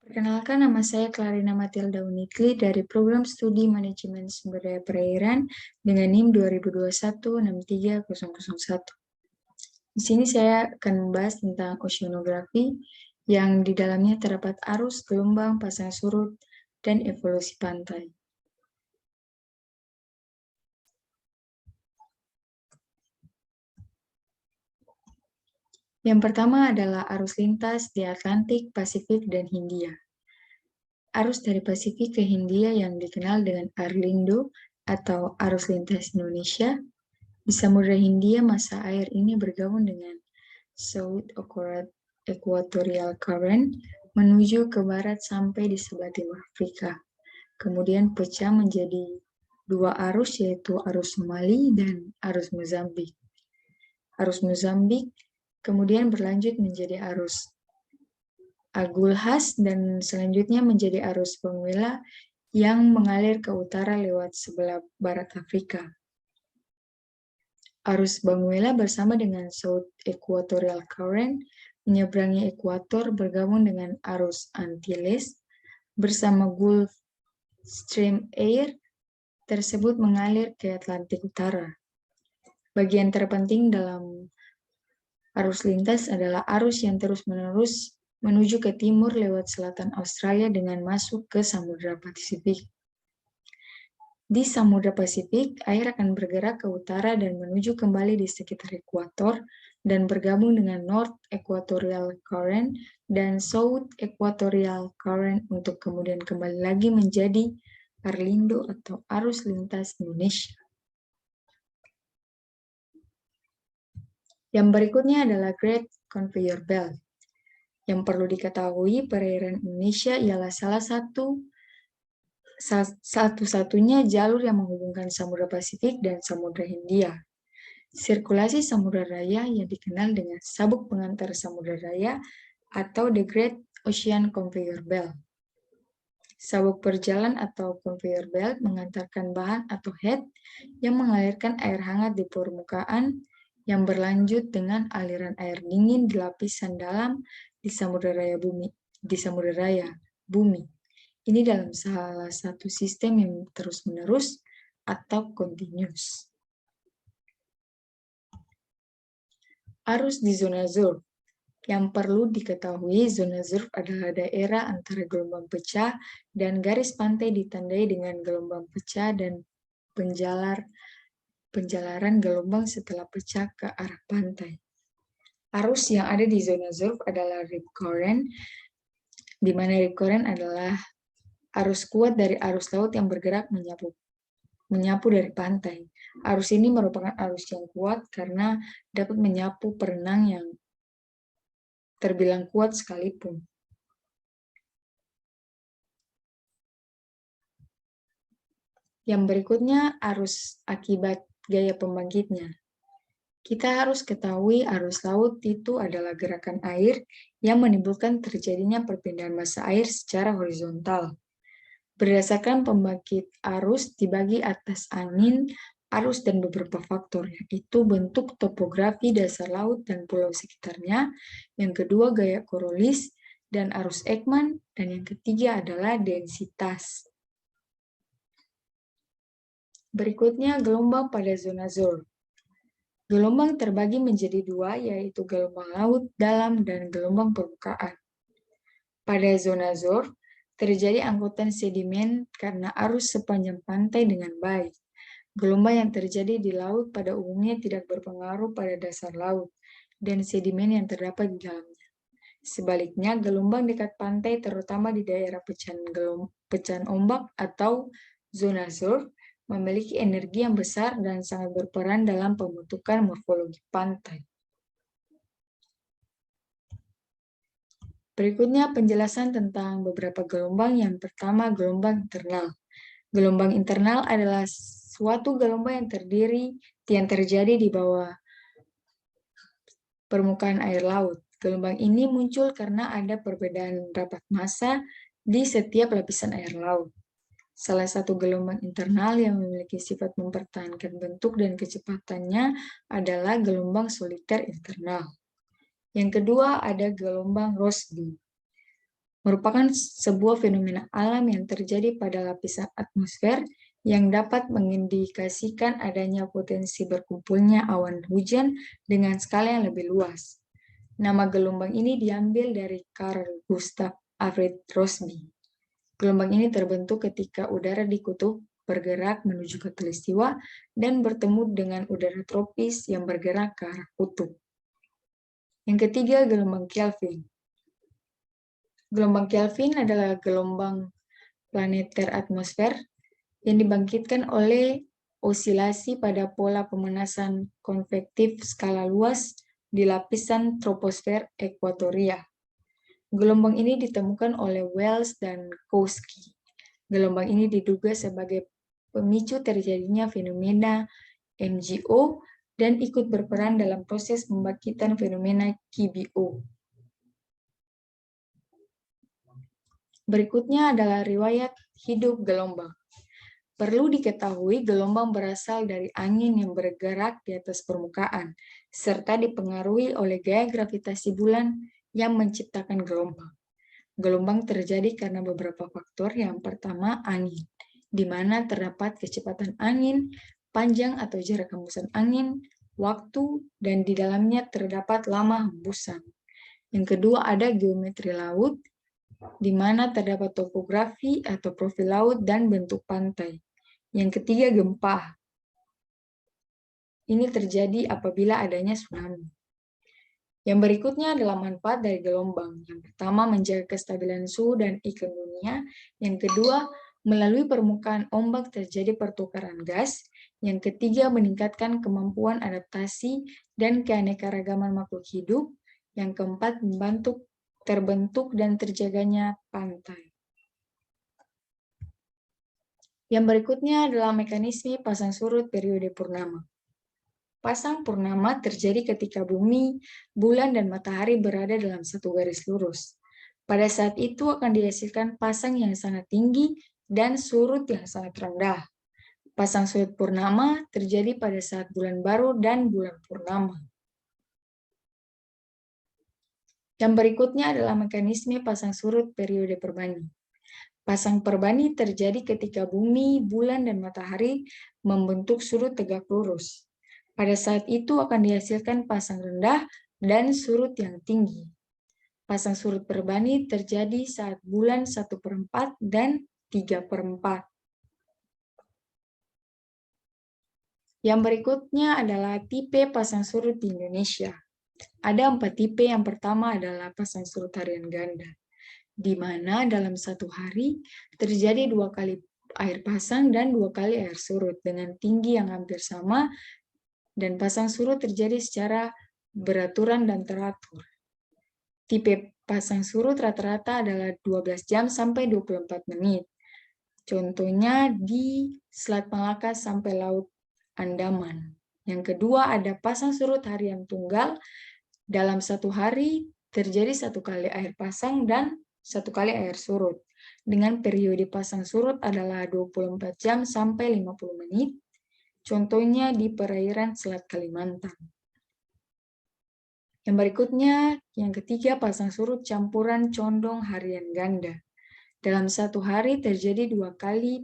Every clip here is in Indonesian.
Perkenalkan, nama saya Clarina Matilda Unikli dari Program Studi Manajemen Sumber Daya Perairan dengan NIM 2021-63001. Di sini saya akan membahas tentang oceanografi yang di dalamnya terdapat arus, gelombang, pasang surut, dan evolusi pantai. Yang pertama adalah arus lintas di Atlantik, Pasifik, dan Hindia. Arus dari Pasifik ke Hindia yang dikenal dengan Arlindo atau arus lintas Indonesia. Di Samudra Hindia, massa air ini bergabung dengan South Equatorial Current menuju ke barat sampai di sebelah timur Afrika. Kemudian pecah menjadi dua arus, yaitu arus Somali dan arus Mozambik. Arus Mozambik kemudian berlanjut menjadi arus Agulhas dan selanjutnya menjadi arus Benguela yang mengalir ke utara lewat sebelah barat Afrika. Arus Benguela bersama dengan South Equatorial Current menyeberangi ekuator bergabung dengan arus Antilles bersama Gulf Stream Air tersebut mengalir ke Atlantik Utara. Bagian terpenting dalam arus lintas adalah arus yang terus-menerus menuju ke timur lewat selatan Australia dengan masuk ke Samudra Pasifik. Di Samudra Pasifik, air akan bergerak ke utara dan menuju kembali di sekitar ekuator dan bergabung dengan North Equatorial Current dan South Equatorial Current untuk kemudian kembali lagi menjadi Arlindo atau arus lintas Indonesia. Yang berikutnya adalah Great Conveyor Belt. Yang perlu diketahui, perairan Indonesia ialah satu-satunya jalur yang menghubungkan Samudra Pasifik dan Samudra Hindia. Sirkulasi Samudra Raya yang dikenal dengan sabuk pengantar Samudra Raya atau The Great Ocean Conveyor Belt. Sabuk perjalan atau conveyor belt mengantarkan bahan atau head yang mengalirkan air hangat di permukaan yang berlanjut dengan aliran air dingin di lapisan dalam di Samudra Raya bumi. Ini dalam salah satu sistem yang terus-menerus atau continuous. Arus di zona ZORF. Yang perlu diketahui, zona ZORF adalah daerah antara gelombang pecah dan garis pantai ditandai dengan gelombang pecah dan penjalaran gelombang setelah pecah ke arah pantai. Arus yang ada di zona ZORF adalah rip current, di mana rip current adalah arus kuat dari arus laut yang bergerak menyapu dari pantai. Arus ini merupakan arus yang kuat karena dapat menyapu perenang yang terbilang kuat sekalipun. Yang berikutnya, arus akibat gaya pembangkitnya. Kita harus ketahui arus laut itu adalah gerakan air yang menimbulkan terjadinya perpindahan massa air secara horizontal. Berdasarkan pembangkit arus dibagi atas angin, arus, dan beberapa faktor, yaitu bentuk topografi dasar laut dan pulau sekitarnya, yang kedua gaya Coriolis dan arus Ekman, dan yang ketiga adalah densitas. Berikutnya gelombang pada zona ZORF. Gelombang terbagi menjadi dua, yaitu gelombang laut dalam dan gelombang permukaan. Pada zona ZORF, terjadi angkutan sedimen karena arus sepanjang pantai dengan baik. Gelombang yang terjadi di laut pada umumnya tidak berpengaruh pada dasar laut dan sedimen yang terdapat di dalamnya. Sebaliknya, gelombang dekat pantai, terutama di daerah pecahan ombak atau zona ZORF, memiliki energi yang besar dan sangat berperan dalam pembentukan morfologi pantai. Berikutnya penjelasan tentang beberapa gelombang. Yang pertama, gelombang internal. Gelombang internal adalah suatu gelombang yang terjadi di bawah permukaan air laut. Gelombang ini muncul karena ada perbedaan rapat massa di setiap lapisan air laut. Salah satu gelombang internal yang memiliki sifat mempertahankan bentuk dan kecepatannya adalah gelombang soliter internal. Yang kedua ada gelombang Rossby. merupakan sebuah fenomena alam yang terjadi pada lapisan atmosfer yang dapat mengindikasikan adanya potensi berkumpulnya awan hujan dengan skala yang lebih luas. Nama gelombang ini diambil dari Carl Gustav Alfred Rossby. Gelombang ini terbentuk ketika udara di kutub bergerak menuju khatulistiwa dan bertemu dengan udara tropis yang bergerak ke arah kutub. Yang ketiga, gelombang Kelvin. Gelombang Kelvin adalah gelombang planeter atmosfer yang dibangkitkan oleh osilasi pada pola pemanasan konvektif skala luas di lapisan troposfer ekuatoria. Gelombang ini ditemukan oleh Wells dan Kowski. Gelombang ini diduga sebagai pemicu terjadinya fenomena MGO dan ikut berperan dalam proses pembangkitan fenomena KBO. Berikutnya adalah riwayat hidup gelombang. Perlu diketahui gelombang berasal dari angin yang bergerak di atas permukaan, serta dipengaruhi oleh gaya gravitasi bulan yang menciptakan gelombang. Gelombang terjadi karena beberapa faktor. Yang pertama, angin, di mana terdapat kecepatan angin, panjang atau jarak hembusan angin, waktu, dan di dalamnya terdapat lama hembusan. Yang kedua, ada geometri laut, di mana terdapat topografi atau profil laut dan bentuk pantai. Yang ketiga, gempa. Ini terjadi apabila adanya tsunami. Yang berikutnya adalah manfaat dari gelombang. Yang pertama, menjaga kestabilan suhu dan iklim dunia. Yang kedua, melalui permukaan ombak terjadi pertukaran gas. Yang ketiga, meningkatkan kemampuan adaptasi dan keanekaragaman makhluk hidup. Yang keempat, membantu terbentuk dan terjaganya pantai. Yang berikutnya adalah mekanisme pasang surut periode purnama. Pasang purnama terjadi ketika bumi, bulan, dan matahari berada dalam satu garis lurus. Pada saat itu akan dihasilkan pasang yang sangat tinggi dan surut yang sangat rendah. Pasang surut purnama terjadi pada saat bulan baru dan bulan purnama. Yang berikutnya adalah mekanisme pasang surut periode perbani. Pasang perbani terjadi ketika bumi, bulan, dan matahari membentuk surut tegak lurus. Pada saat itu akan dihasilkan pasang rendah dan surut yang tinggi. Pasang surut perbani terjadi saat bulan 1/4 dan 3/4. Yang berikutnya adalah tipe pasang surut di Indonesia. Ada 4 tipe. Yang pertama adalah pasang surut harian ganda, di mana dalam satu hari terjadi 2 kali air pasang dan 2 kali air surut dengan tinggi yang hampir sama, dan pasang surut terjadi secara beraturan dan teratur. Tipe pasang surut rata-rata adalah 12 jam sampai 24 menit. Contohnya di Selat Malaka sampai Laut Andaman. Yang kedua ada pasang surut harian tunggal. Dalam satu hari terjadi 1 kali air pasang dan 1 kali air surut. Dengan periode pasang surut adalah 24 jam sampai 50 menit. Contohnya di perairan Selat Kalimantan. Yang berikutnya, yang ketiga, pasang surut campuran condong harian ganda. Dalam satu hari terjadi 2 kali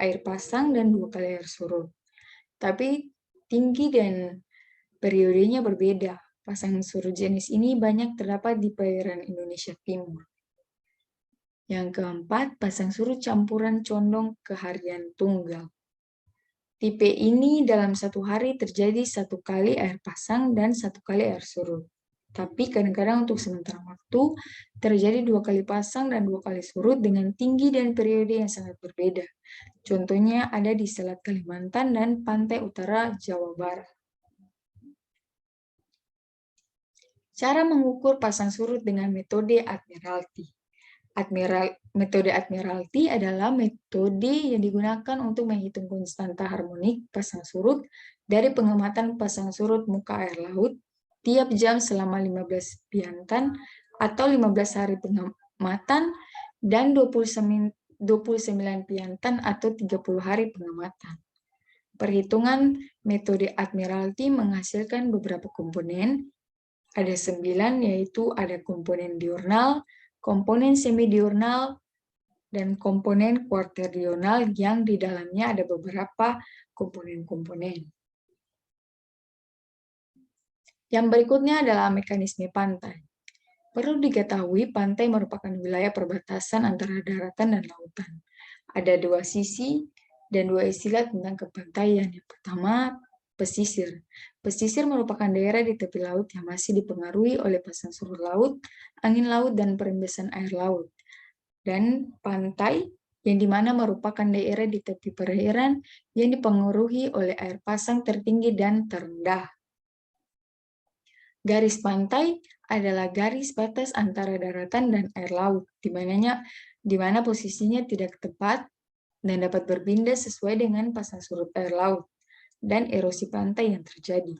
air pasang dan 2 kali air surut. Tapi tinggi dan periodenya berbeda. Pasang surut jenis ini banyak terdapat di perairan Indonesia Timur. Yang keempat, pasang surut campuran condong ke harian tunggal. Tipe ini dalam satu hari terjadi 1 kali air pasang dan 1 kali air surut. Tapi kadang-kadang untuk sementara waktu terjadi 2 kali pasang dan 2 kali surut dengan tinggi dan periode yang sangat berbeda. Contohnya ada di Selat Kalimantan dan pantai utara Jawa Barat. Cara mengukur pasang surut dengan metode Admiralty. Metode Admiralty adalah metode yang digunakan untuk menghitung konstanta harmonik pasang surut dari pengamatan pasang surut muka air laut tiap jam selama 15 piantan atau 15 hari pengamatan dan 29 piantan atau 30 hari pengamatan. Perhitungan metode Admiralty menghasilkan beberapa komponen. Ada 9, yaitu ada komponen diurnal, komponen semidiurnal, dan komponen kuaterdiurnal yang di dalamnya ada beberapa komponen-komponen. Yang berikutnya adalah mekanisme pantai. Perlu diketahui, pantai merupakan wilayah perbatasan antara daratan dan lautan. Ada dua sisi dan dua istilah tentang kepantaian. Yang pertama, pesisir. Pesisir merupakan daerah di tepi laut yang masih dipengaruhi oleh pasang surut laut, angin laut, dan perembesan air laut. Dan pantai, yang dimana merupakan daerah di tepi perairan yang dipengaruhi oleh air pasang tertinggi dan terendah. Garis pantai adalah garis batas antara daratan dan air laut, di mana posisinya tidak tepat dan dapat berpindah sesuai dengan pasang surut air laut dan erosi pantai yang terjadi.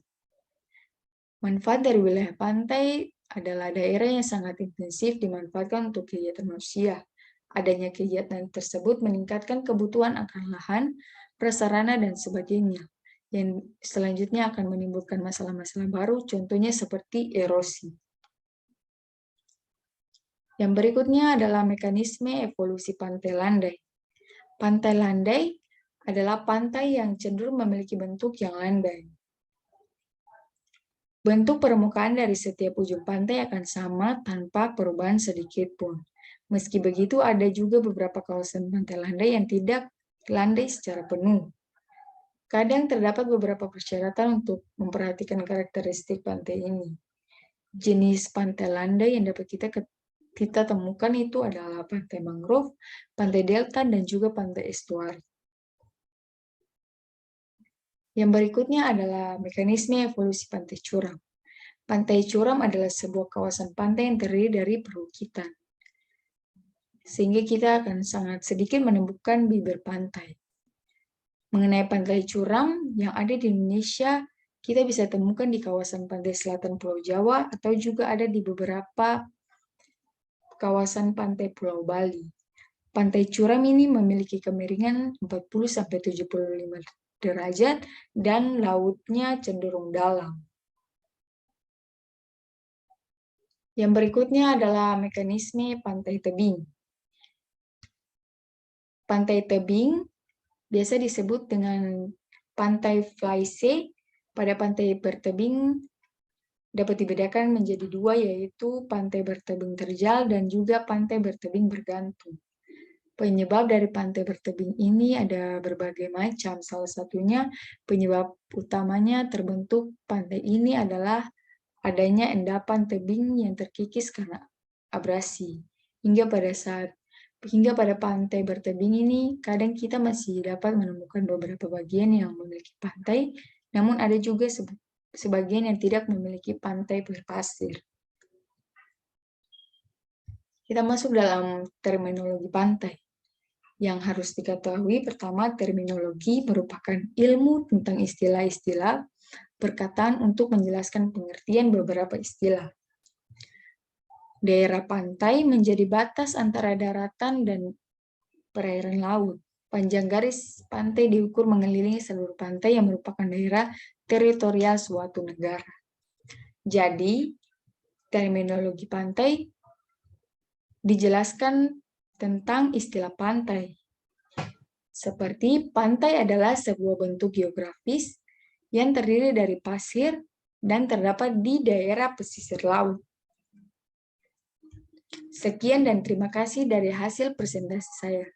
Manfaat dari wilayah pantai adalah daerah yang sangat intensif dimanfaatkan untuk kegiatan manusia. Adanya kegiatan tersebut meningkatkan kebutuhan akan lahan, prasarana, dan sebagainya. Yang selanjutnya akan menimbulkan masalah-masalah baru, contohnya seperti erosi. Yang berikutnya adalah mekanisme evolusi pantai landai. Pantai landai adalah pantai yang cenderung memiliki bentuk yang landai. Bentuk permukaan dari setiap ujung pantai akan sama tanpa perubahan sedikit pun. Meski begitu, ada juga beberapa kawasan pantai landai yang tidak landai secara penuh. Kadang terdapat beberapa persyaratan untuk memperhatikan karakteristik pantai ini. Jenis pantai landai yang dapat kita temukan itu adalah pantai mangrove, pantai delta, dan juga pantai estuari. Yang berikutnya adalah mekanisme evolusi pantai curam. Pantai curam adalah sebuah kawasan pantai yang terdiri dari perbukitan, sehingga kita akan sangat sedikit menemukan bibir pantai. Mengenai pantai curam yang ada di Indonesia, kita bisa temukan di kawasan pantai selatan Pulau Jawa atau juga ada di beberapa kawasan pantai Pulau Bali. Pantai curam ini memiliki kemiringan 40-75 derajat dan lautnya cenderung dalam. Yang berikutnya adalah mekanisme pantai tebing. Pantai tebing biasa disebut dengan pantai flyse. Pada pantai bertebing dapat dibedakan menjadi dua, yaitu pantai bertebing terjal dan juga pantai bertebing bergantung. Penyebab dari pantai bertebing ini ada berbagai macam. Salah satunya penyebab utamanya terbentuk pantai ini adalah adanya endapan tebing yang terkikis karena abrasi. Hingga pada pantai bertebing ini, kadang kita masih dapat menemukan beberapa bagian yang memiliki pantai, namun ada juga sebagian yang tidak memiliki pantai berpasir. Kita masuk dalam terminologi pantai. Yang harus diketahui, pertama, terminologi merupakan ilmu tentang istilah-istilah perkataan untuk menjelaskan pengertian beberapa istilah. Daerah pantai menjadi batas antara daratan dan perairan laut. Panjang garis pantai diukur mengelilingi seluruh pantai yang merupakan daerah teritorial suatu negara. Jadi, terminologi pantai dijelaskan tentang istilah pantai. Seperti pantai adalah sebuah bentuk geografis yang terdiri dari pasir dan terdapat di daerah pesisir laut. Sekian dan terima kasih dari hasil presentasi saya.